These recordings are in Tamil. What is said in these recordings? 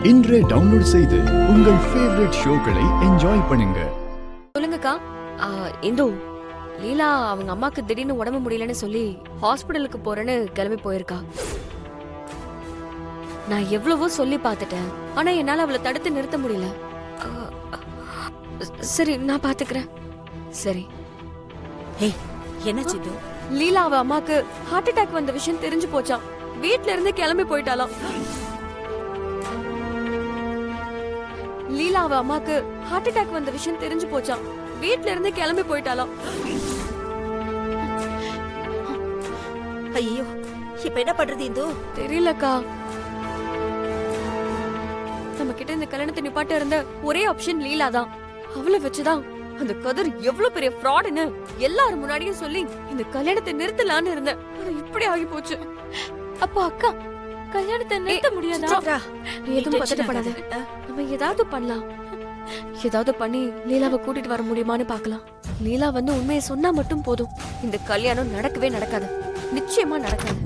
இன்றே டவுன்லோட் செய்து உங்கள் ஃபேவரட் ஷோக்களை என்ஜாய் பண்ணுங்க. சொல்லுங்கக்கா. இந்து, லீலா அவங்க அம்மாக்கு திடீர்னு உடம்பு முடியலன்னு சொல்லி ஹாஸ்பிடலுக்கு போறேன்னு கிளம்பி போயிருக்கா. நான் எவ்வளவோ சொல்லி பார்த்துட்டேன், ஆனா என்னால அவளை தடுத்து நிறுத்த முடியல. சரி, நான் பாத்துக்கிறேன். சரி. என்ன சித்து? லீலா அவ அம்மாக்கு ஹார்ட் அட்டாக் வந்த விஷயம் தெரிஞ்சு போச்சாம். வீட்ல இருந்து கிளம்பி போயிட்டாலாம். லீலா அவ அம்மாக்கு ஹார்ட் அட்டாக் வந்த விஷயம் தெரிஞ்சு போச்சாம். வீட்ல இருந்து கிளம்பி போயிட்டாலாம். ஐயோ, இப்ப என்ன பண்றது இந்து? தெரியலக்கா. நம்ம கிட்ட இந்த கல்யாணத்தை நிப்பாட்ட இருந்த ஒரே ஆப்ஷன் லீலா தான். அவளை வச்சுதான் அந்த கதர் எவ்வளவு பெரிய ஃப்ராடுன்னு எல்லாரும் முன்னாடியும் சொல்லி இந்த கல்யாணத்தை நிறுத்தலான்னு இருந்தேன். இப்படி ஆகி போச்சு. அப்போ அக்கா, கல்யாணத்தை நிறுத்த முடியாதா? எதுவும் பதட்டப்படாத. நம்ம ஏதாவது பண்ணலாம். ஏதாவது பண்ணி லீலாவை கூட்டிட்டு வர முடியுமான்னு பாக்கலாம். லீலா வந்து உண்மையை சொன்னா மட்டும் போதும். இந்த கல்யாணம் நடக்கவே நடக்காது. நிச்சயமா நடக்காது.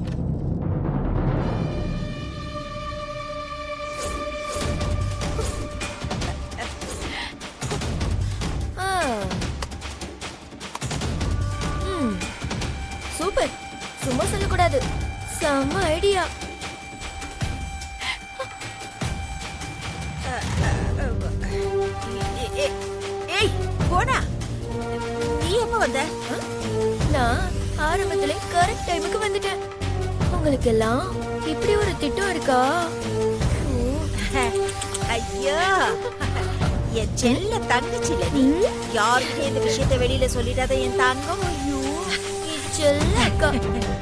சூப்பர். சும்மா சொல்லக்கூடாது. செம்ம ஐடியா. ஏய் போனா, நீ எப்ப வந்த? நான் ஆரம்பத்துல கரெக்ட் டைமுக்கு வந்துட்டேன். உங்களுக்கு எல்லாம் இப்படி ஒரு திட்டம் இருக்கா? ஐயோ, என் செல்ல தங்கச்சில நீ. யாருக்கு இந்த விஷயத்தை வெளியில சொல்லிடாத என் தங்கம். ஐயோ, செல்ல அக்கா.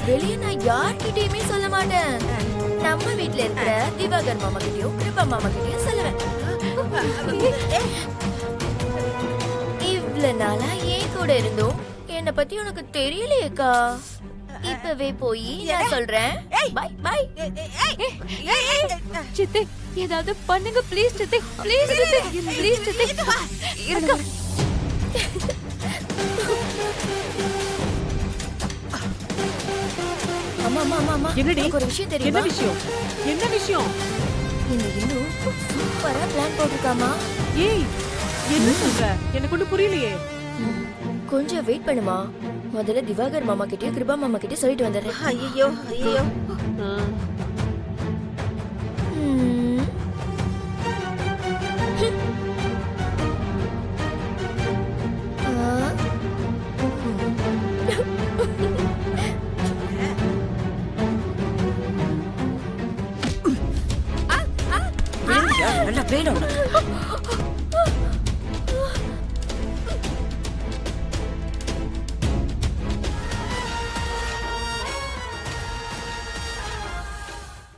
வெளியே நான் யார்கிட்டயுமே சொல்ல மாட்டேன். நம்ம வீட்ல இருக்கிற திவாகர் மாமா கிட்டயும் கிருபா மாமா கிட்டயும் சொல்லுவேன். இவ்வளவு நாளா ஏன் கூட இருந்தோம், என்னை பத்தி உனக்கு தெரியலையேக்கா. இப்பவே போய் நான் சொல்றேன். Bye bye. சித்தி, ஏதாவது பண்ணுங்க ப்ளீஸ் சித்தி. ப்ளீஸ் சித்தி, ப்ளீஸ் சித்தி. இருங்க. அம்மா அம்மா அம்மா அம்மா, என்னடி? எனக்கு ஒரு விஷயம் தெரியுமா? என்ன விஷயம்? என்ன விஷயம்? இந்த இந்து சூப்பரா பிளான் போட்டிருக்காமா. ஏய், என்ன சொல்ற? எனக்கு ஒண்ணு புரியலையே. கொஞ்சம் வெயிட் பண்ணுமா. முதல்ல திவாகர் மாமா கிட்டயும் கிருபா மாமா கிட்டயும் சொல்லிட்டு வந்துடுறேன். ஐயோ ஐயோ. நல்லா வேணும்.